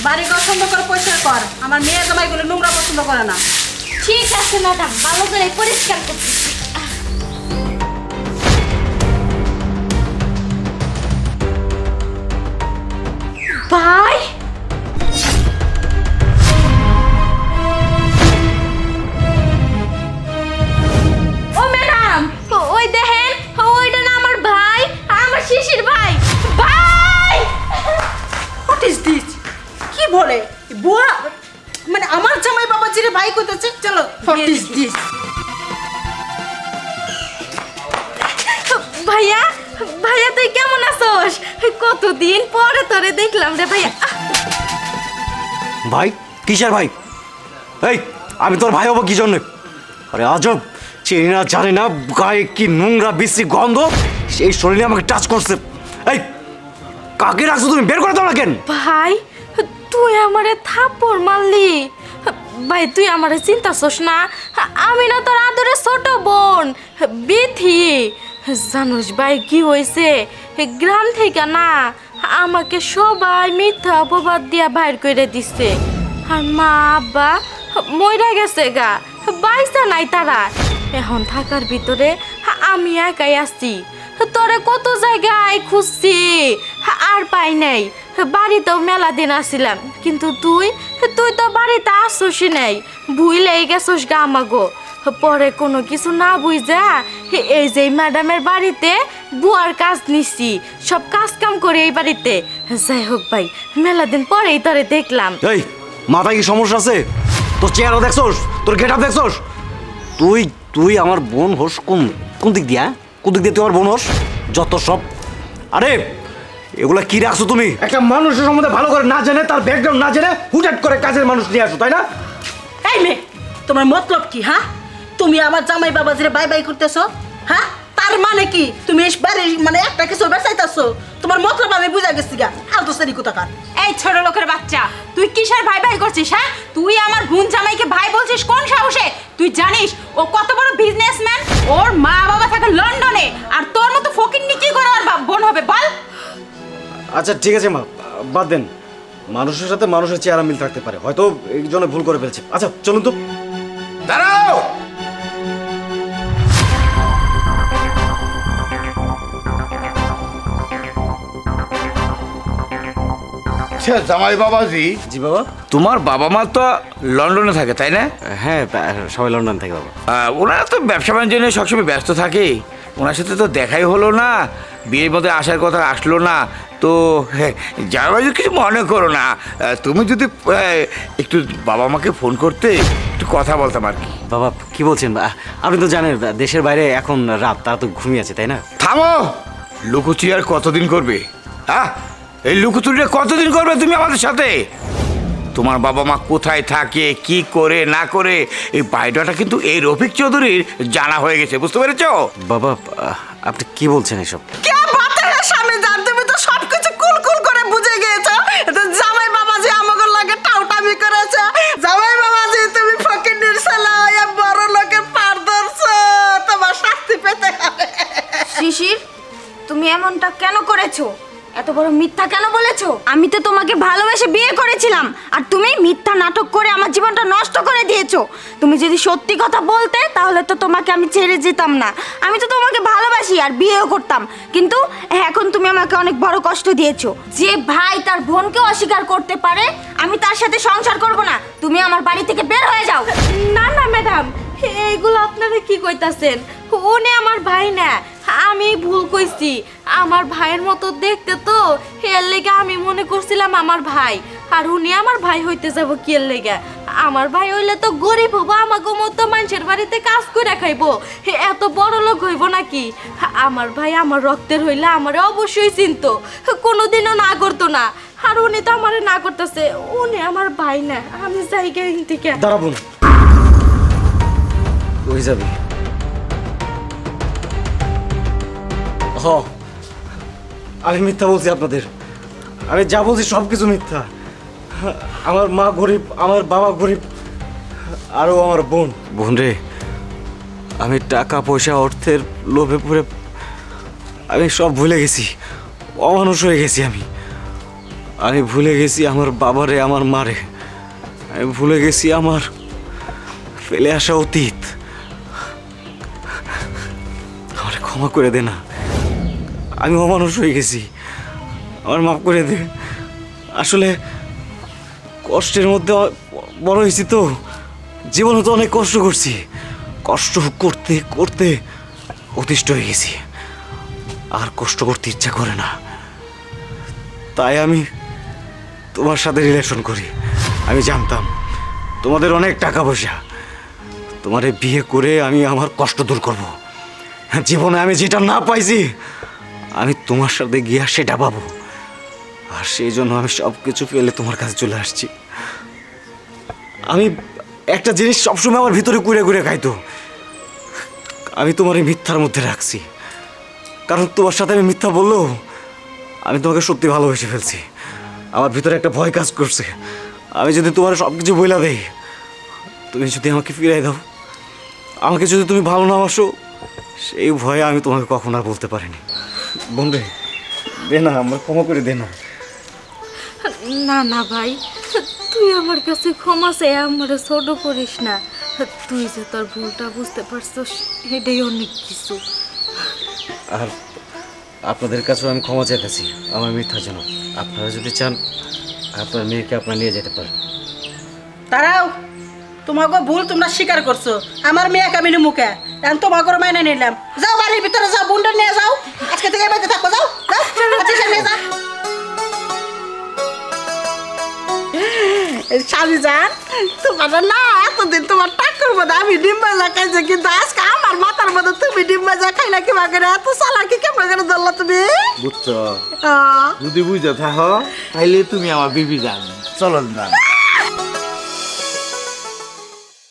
বাড়ি ঘর সুন্দর করে পরিষ্কার কর। আমার মেয়ে জামাইগুলো নোংরা পছন্দ করে না। ঠিক আছে ম্যাডাম, ভালো করে পরিষ্কার করতেছি। ভাই ও ম্যাডাম, ওই দেখেন, ওইটা না আমার ভাই, আমার শিশির ভাই। ভাই হোয়াট ইজ দিস? কি বলে বুয়া? মানে আমার জামাই বাবাজিরে ভাই কইতেছে? চলো, হোয়াট ইজ দিস? ভাইয়া, ভাইয়া তুই কেমন আছোস? কতদিন পরে তোরে দেখলাম রে ভাইয়া। ভাই? কিসের ভাই? এই আমি তোর ভাই হবো কি জন্য? আরে আজব, চিনি না জানি না, গায়ে কি নোংরা বিশ্রী গন্ধ, সেই শরীরে আমাকে টাচ করছে। এই কাকে রাখছো তুমি? বের করে দাও না কেন? ভাই তুই আমারে থাপ্পড় মারলি। ভাই তুই আমারে চিন্তাছস না? আমি না তোর আদরে ছোট বোন বিথি। জানোস ভাই কি হয়েছে? গ্রাম থেকে না আমাকে সবাই মিথ্যা অপবাদ দিয়া বাইর করে দিচ্ছে। আর মা আব্বা মইরা গেছে গা, বাইসা নাই তারা। এখন থাকার ভিতরে আমি একাই আছি। তোরে কত জায়গায় খুঁজছি আর পাই নাই। বাড়িতেও মেলা দিন আসছিলাম, কিন্তু তুই তো বাড়িতে আসছই নাই, ভুইলেই গেছস গা আমাগো। পরে কোনো কিছু না বুঝা এই যে ম্যাডামের বাড়িতে বুয়ার কাজ নিছি, সব কাজ কাম করে এই বাড়িতে। যাই হোক ভাই, মেলা দিন পরেই তোরে দেখলাম। এই মাথায় কি সমস্যা আছে? তোর চেহারা দেখছস? তোর গেট আপ দেখছস? তুই আমার বোন হোস কোন দিক দিয়া? কোন দিক দিয়ে তুই আমার বোন হোস? যত সব। আরে এগুলা কি রাখছো তুমি? একটা মানুষের সম্বন্ধে ভালো করে না জেনে, তার ব্যাকগ্রাউন্ড না জেনে হুটহাট করে কাজের মানুষ নিয়ে আসো, তাই না? এই মেয়ে, তোমার মতলব কি? হ্যাঁ, তুমি আমার জামাই বাবাজিরে বাই বাই করতেছো? হ্যাঁ, তার মানে কি? তুমি মানে একটা কিছু বেচাইতেছো? তোমার মতলব আমি বুঝা গেছি গা। আলতো সারি কোথাকার। এই ছোট লোকের বাচ্চা, তুই কিসের ভাই ভাই করছিস? হ্যাঁ, তুই আমার বোন জামাইকে ভাই বলছিস কোন সাহসে? তুই জানিস ও কত বড় বিজনেসম্যান? ওর মা বাবা থাকে লন্ডনে, আর তোর মতো ফকিন্নি কি করে ওর বোন হবে বল? আচ্ছা ঠিক আছে মা, বাদ দেন। মানুষের সাথে মানুষের চেহারা মিল থাকতে পারে, হয়তো এই জন্য ভুল করে ফেলছে। আচ্ছা চলুন তো। দাঁড়াও। জামাই বাবাজি। জি বাবা। তোমার বাবা মা তো লন্ডনে থাকে তাই না? হ্যাঁ, সবাই লন্ডন থাকে বাবা। ওনারা তো ব্যবসা বাণিজ্য নিয়ে সবসময় ব্যস্ত থাকে, ওনার সাথে তো দেখাই হলো না, বিয়ের মধ্যে আসার কথা আসলো না। তো জামাই কিছু মনে করো না, তুমি যদি একটু বাবা মাকে ফোন করতে, একটু কথা বলতাম আর কি। বাবা কি বলছেন? আপনি তো জানেন দেশের বাইরে এখন রাত, তারা তো ঘুমিয়ে আছে, তাই না? থামো, লুকোচুরি আর কতদিন করবে? হ্যাঁ, এই লুকোচুরিটা কতদিন করবে তুমি আমাদের সাথে? তোমার বাবা মা কোথায় থাকে, কি করে না করে, এই বায়োডাটা কিন্তু এই রফিক চৌধুরীর জানা হয়ে গেছে, বুঝতে পেরেছো? বাবা আপনি কি বলছেন এসব? কে বাতে স্বামী জান, তুমি তো সবকিছু কুলকুল করে বুঝে গিয়েছো। জামাই বাবাজি আমাকে লাগে টাউটামি করেছে। জামাই বাবাজি তুমি ফকিন্নির ছেলে হয়ে বড় লোকের পার ধরছো, তোমার শাস্তি পেতে হবে। শিশির, তুমি এমনটা কেন করেছো? এত বড় মিথ্যা কেন বলেছো? আমি তো তোমাকে ভালোবেসে বিয়ে করেছিলাম, আর তুমি মিথ্যা নাটক করে আমার জীবনটা নষ্ট করে দিয়েছো। তুমি যদি সত্যি কথা বলতে, তাহলে তো তোমাকে আমি ছেড়ে যেতাম না। আমি তো তোমাকে ভালোবাসি আর বিয়েও করতাম, কিন্তু এখন তুমি আমাকে অনেক বড় কষ্ট দিয়েছো। যে ভাই তার বোনকে অস্বীকার করতে পারে, আমি তার সাথে সংসার করব না। তুমি আমার বাড়ি থেকে বের হয়ে যাও। না না ম্যাডাম, এইগুলো আপনারা কি কইতাছেন? উনি আমার ভাই না, আমি ভুল কইছি। আমার ভাইয়ের মতো দেখতে তো, এর লেগে আমি মনে করছিলাম আমার ভাই। আর উনি আমার ভাই হইতে যাব কি এর লেগে? আমার ভাই হইলে তো গরিব হবো, আমাকে মতো মানুষের বাড়িতে কাজ করে খাইবো, এত বড় লোক হইব নাকি? আমার ভাই আমার রক্তের হইলে আমার অবশ্যই চিনতো, কোনোদিনও না করতো না। আর উনি তো আমার না করতেছে, উনি আমার ভাই না। আমি জায়গা থেকে দাঁড়াবো না, কই যাবি? আমি মিথ্যা বলছি আপনাদের, আমি যা বলছি সব কিছু মিথ্যা। আমার মা গরিব, আমার বাবা গরিব, আরও আমার বোন রে, আমি টাকা পয়সা অর্থের লোভে পড়ে আমি সব ভুলে গেছি, অমানুষ হয়ে গেছি আমি। আমি ভুলে গেছি আমার বাবারে, আমার মারে। আমি ভুলে গেছি আমার ফেলে আসা অতীত। আমার ক্ষমা করে দে না, আমি অমানুষ হয়ে গেছি, আমার মাফ করে দে। আসলে কষ্টের মধ্যে বড় হয়েছি তো, জীবনে তো অনেক কষ্ট করছি, কষ্ট করতে করতে অতিষ্ঠ হয়ে গেছি, আর কষ্ট করতে ইচ্ছা করে না। তাই আমি তোমার সাথে রিলেশন করি। আমি জানতাম তোমাদের অনেক টাকা পয়সা, তোমারে বিয়ে করে আমি আমার কষ্ট দূর করব। জীবনে আমি যেটা না পাইছি আমি তোমার সাথে গিয়া সেটা পাবো, আর সেই জন্য আমি সব কিছু ফেলে তোমার কাছে চলে আসছি। আমি একটা জিনিস সবসময় আমার ভিতরে কুড়ে কুড়ে খাইতো, আমি তোমার এই মিথ্যার মধ্যে রাখছি, কারণ তোমার সাথে আমি মিথ্যা বললেও আমি তোমাকে সত্যি ভালোবেসে ফেলছি। আমার ভিতরে একটা ভয় কাজ করছে, আমি যদি তোমার সব কিছু বইলা দেই, তুমি যদি আমাকে ফিরাই দাও, আমাকে যদি তুমি ভালো না বাসো, সেই ভয়ে আমি তোমাকে কখনো আর বলতে পারিনি। বোন রে, দে না, আমার ক্ষমা করে দে না। না না ভাই, তুই আমার কাছে ক্ষমা চাই, আমার ছোট করিস না। তুই যে তোর ভুলটা বুঝতে পারছিস এটাই অনেক কিছু। আর আপনাদের কাছেও আমি ক্ষমা চাইতেছি আমার মিথ্যার জন্য। আপনারা যদি চান আপনার মেয়েকে আপনারা নিয়ে যেতে পারেন। তারাও তোমাকে ভুল তোমরা স্বীকার করছো, আমার মেয়েকে আমি মুখে এখন তোমাকে মাইনে নিলাম। যাও বাড়ির ভিতরে যাও, বোনটা নিয়ে যাও, আজকে থেকে বাড়িতে থাকো, যাও যাও নিয়ে যাও। স্বামী যান, তোমার না এতদিন তোমার টাকার মধ্যে আমি ডিম্বা লাগাইছি, কিন্তু আজকে আমার মাথার মধ্যে তুমি ডিম্বা যা খাইলা কি বাগের এত চালাকি কেমন করে ধরলা তুমি? বুঝছো, যদি বুঝে থাকো তাইলে তুমি আমার বিবি জান। চলো না।